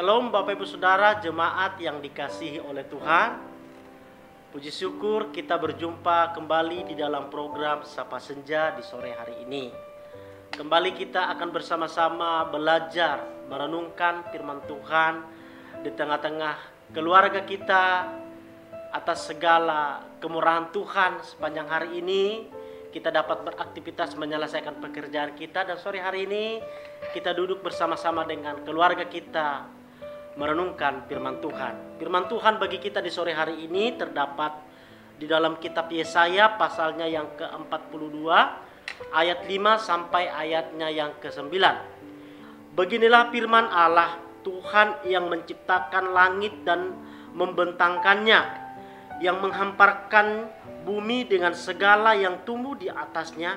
Shalom Bapak Ibu Saudara jemaat yang dikasihi oleh Tuhan. Puji syukur kita berjumpa kembali di dalam program Sapa Senja di sore hari ini. Kembali kita akan bersama-sama belajar merenungkan firman Tuhan di tengah-tengah keluarga kita. Atas segala kemurahan Tuhan sepanjang hari ini kita dapat beraktivitas menyelesaikan pekerjaan kita, dan sore hari ini kita duduk bersama-sama dengan keluarga kita merenungkan firman Tuhan. Firman Tuhan bagi kita di sore hari ini terdapat di dalam kitab Yesaya pasalnya yang ke-42 ayat 5 sampai ayatnya yang ke-9. Beginilah firman Allah, Tuhan yang menciptakan langit dan membentangkannya, yang menghamparkan bumi dengan segala yang tumbuh di atasnya,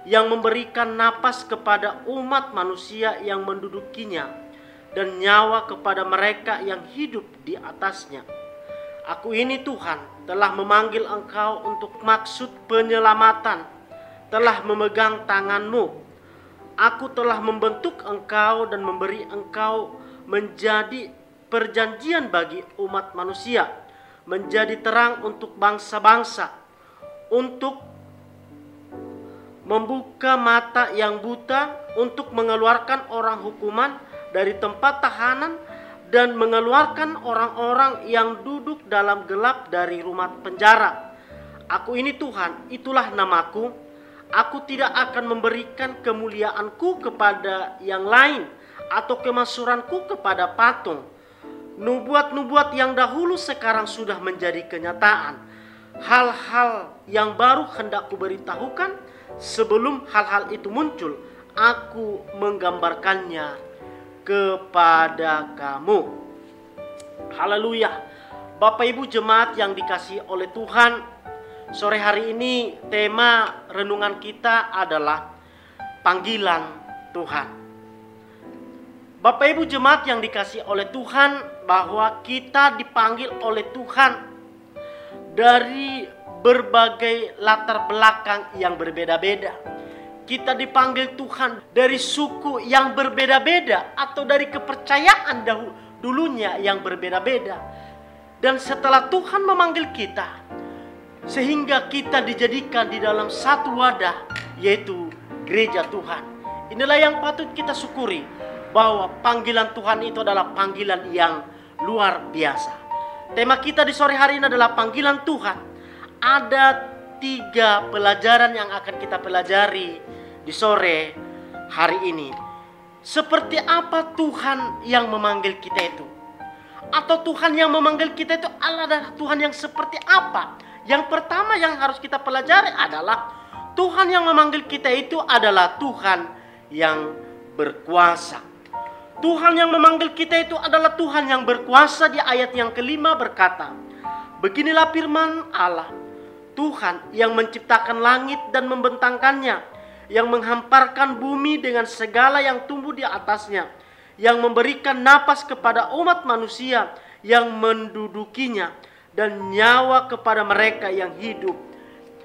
yang memberikan napas kepada umat manusia yang mendudukinya, dan nyawa kepada mereka yang hidup di atasnya. Aku ini Tuhan telah memanggil engkau untuk maksud penyelamatan, telah memegang tanganmu. Aku telah membentuk engkau dan memberi engkau menjadi perjanjian bagi umat manusia, menjadi terang untuk bangsa-bangsa, untuk membuka mata yang buta, untuk mengeluarkan orang hukuman dari tempat tahanan, dan mengeluarkan orang-orang yang duduk dalam gelap dari rumah penjara. Aku ini Tuhan, itulah namaku. Aku tidak akan memberikan kemuliaanku kepada yang lain, atau kemasyhuranku kepada patung. Nubuat-nubuat yang dahulu sekarang sudah menjadi kenyataan. Hal-hal yang baru hendak kuberitahukan, sebelum hal-hal itu muncul, aku menggambarkannya kepada kamu. Haleluya. Bapak Ibu jemaat yang dikasihi oleh Tuhan, sore hari ini tema renungan kita adalah panggilan Tuhan. Bapak Ibu jemaat yang dikasihi oleh Tuhan, bahwa kita dipanggil oleh Tuhan dari berbagai latar belakang yang berbeda-beda. Kita dipanggil Tuhan dari suku yang berbeda-beda, atau dari kepercayaan dulunya yang berbeda-beda. Dan setelah Tuhan memanggil kita, sehingga kita dijadikan di dalam satu wadah, yaitu gereja Tuhan. Inilah yang patut kita syukuri, bahwa panggilan Tuhan itu adalah panggilan yang luar biasa. Tema kita di sore hari ini adalah panggilan Tuhan. Ada 3 pelajaran yang akan kita pelajari di sore hari ini. Seperti apa Tuhan yang memanggil kita itu? Atau Tuhan yang memanggil kita itu adalah Tuhan yang seperti apa? Yang pertama yang harus kita pelajari adalah Tuhan yang memanggil kita itu adalah Tuhan yang berkuasa. Tuhan yang memanggil kita itu adalah Tuhan yang berkuasa. Di ayat yang kelima berkata, beginilah firman Allah, Tuhan yang menciptakan langit dan membentangkannya, yang menghamparkan bumi dengan segala yang tumbuh di atasnya, yang memberikan napas kepada umat manusia yang mendudukinya, dan nyawa kepada mereka yang hidup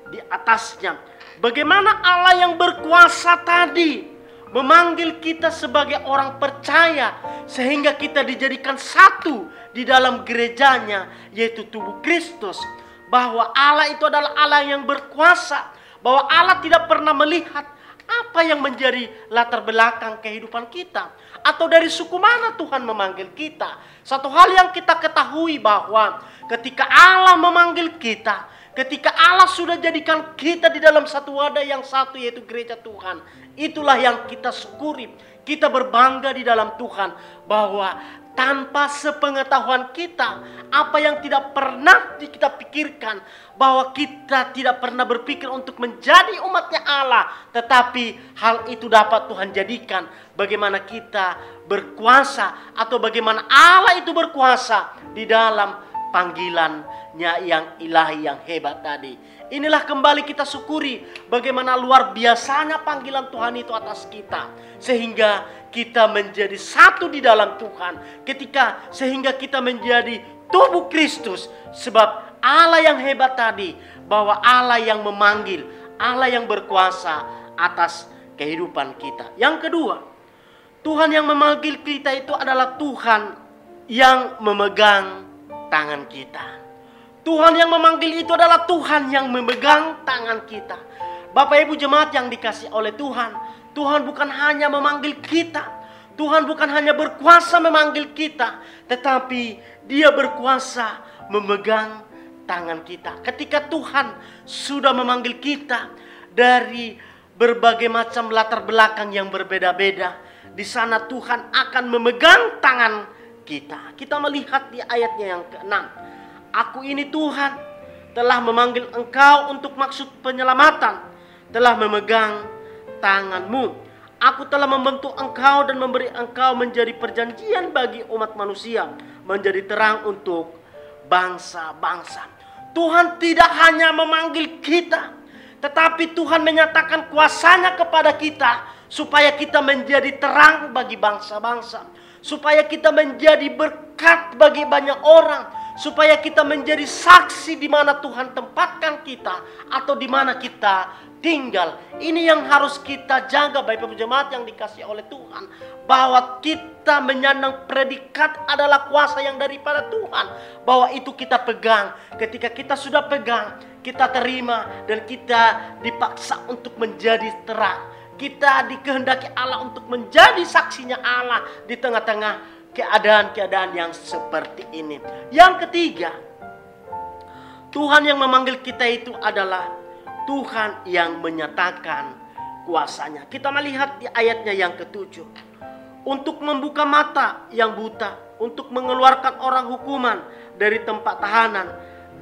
di atasnya. Bagaimana Allah yang berkuasa tadi memanggil kita sebagai orang percaya, sehingga kita dijadikan satu di dalam gerejanya, yaitu tubuh Kristus. Bahwa Allah itu adalah Allah yang berkuasa, bahwa Allah tidak pernah melihat apa yang menjadi latar belakang kehidupan kita, atau dari suku mana Tuhan memanggil kita. Satu hal yang kita ketahui, bahwa ketika Allah memanggil kita, ketika Allah sudah jadikan kita di dalam satu wadah yang satu, yaitu gereja Tuhan, itulah yang kita syukuri. Kita berbangga di dalam Tuhan, bahwa tanpa sepengetahuan kita, apa yang tidak pernah kita pikirkan, bahwa kita tidak pernah berpikir untuk menjadi umatnya Allah, tetapi hal itu dapat Tuhan jadikan bagaimana kita berkuasa, atau bagaimana Allah itu berkuasa di dalam panggilannya yang ilahi, yang hebat tadi. Inilah kembali kita syukuri bagaimana luar biasanya panggilan Tuhan itu atas kita, sehingga kita menjadi satu di dalam Tuhan, sehingga kita menjadi tubuh Kristus. Sebab Allah yang hebat tadi, bahwa Allah yang memanggil, Allah yang berkuasa atas kehidupan kita. Yang kedua, Tuhan yang memanggil kita itu adalah Tuhan yang memegang tangan kita. Tuhan yang memanggil itu adalah Tuhan yang memegang tangan kita. Bapak Ibu jemaat yang dikasihi oleh Tuhan, Tuhan bukan hanya memanggil kita, Tuhan bukan hanya berkuasa memanggil kita, tetapi Dia berkuasa memegang tangan kita. Ketika Tuhan sudah memanggil kita dari berbagai macam latar belakang yang berbeda-beda, di sana Tuhan akan memegang tangan kita. Kita melihat di ayatnya yang ke-6. Aku ini Tuhan telah memanggil engkau untuk maksud penyelamatan, telah memegang tanganmu. Aku telah membentuk engkau dan memberi engkau menjadi perjanjian bagi umat manusia, menjadi terang untuk bangsa-bangsa. Tuhan tidak hanya memanggil kita, tetapi Tuhan menyatakan kuasanya kepada kita supaya kita menjadi terang bagi bangsa-bangsa, supaya kita menjadi berkat bagi banyak orang, supaya kita menjadi saksi di mana Tuhan tempatkan kita atau di mana kita tinggal. Ini yang harus kita jaga Bapak Ibu jemaat yang dikasihi oleh Tuhan, bahwa kita menyandang predikat adalah kuasa yang daripada Tuhan, bahwa itu kita pegang. Ketika kita sudah pegang, kita terima dan kita dipaksa untuk menjadi terang. Kita dikehendaki Allah untuk menjadi saksinya Allah di tengah-tengah keadaan-keadaan yang seperti ini. Yang ketiga, Tuhan yang memanggil kita itu adalah Tuhan yang menyatakan kuasanya. Kita melihat di ayatnya yang ke-7. Untuk membuka mata yang buta, untuk mengeluarkan orang hukuman dari tempat tahanan,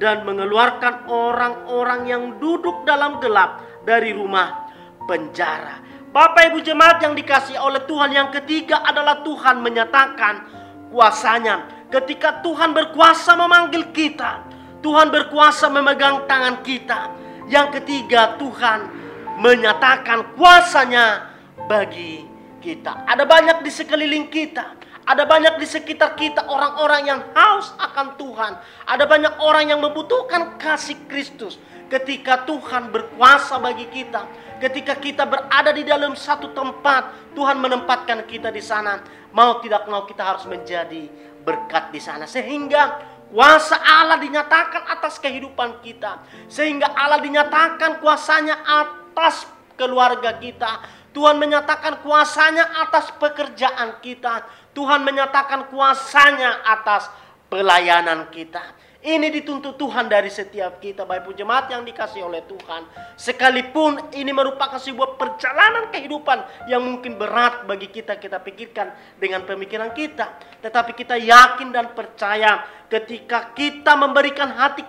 dan mengeluarkan orang-orang yang duduk dalam gelap dari rumah penjara. Bapak Ibu jemaat yang dikasihi oleh Tuhan, yang ketiga adalah Tuhan menyatakan kuasanya. Ketika Tuhan berkuasa memanggil kita, Tuhan berkuasa memegang tangan kita. Yang ketiga, Tuhan menyatakan kuasanya bagi kita. Ada banyak di sekeliling kita, ada banyak di sekitar kita orang-orang yang haus akan Tuhan. Ada banyak orang yang membutuhkan kasih Kristus. Ketika Tuhan berkuasa bagi kita, ketika kita berada di dalam satu tempat, Tuhan menempatkan kita di sana. Mau tidak mau kita harus menjadi berkat di sana, sehingga kuasa Allah dinyatakan atas kehidupan kita, sehingga Allah dinyatakan kuasanya atas keluarga kita. Tuhan menyatakan kuasanya atas pekerjaan kita. Tuhan menyatakan kuasanya atas pelayanan kita. Ini dituntut Tuhan dari setiap kita, Bapak Ibu jemaat yang dikasihi oleh Tuhan. Sekalipun ini merupakan sebuah perjalanan kehidupan yang mungkin berat bagi kita pikirkan dengan pemikiran kita, tetapi kita yakin dan percaya ketika kita memberikan hati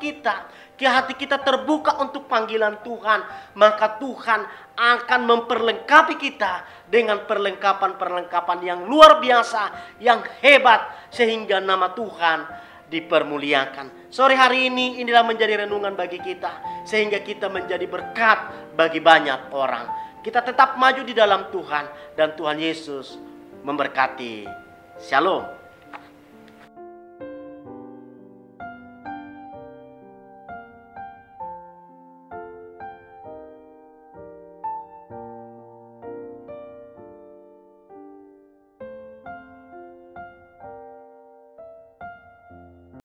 kita terbuka untuk panggilan Tuhan, maka Tuhan akan memperlengkapi kita dengan perlengkapan-perlengkapan yang luar biasa, yang hebat, sehingga nama Tuhan dipermuliakan. Sore hari ini inilah menjadi renungan bagi kita, sehingga kita menjadi berkat bagi banyak orang. Kita tetap maju di dalam Tuhan, dan Tuhan Yesus memberkati. Shalom.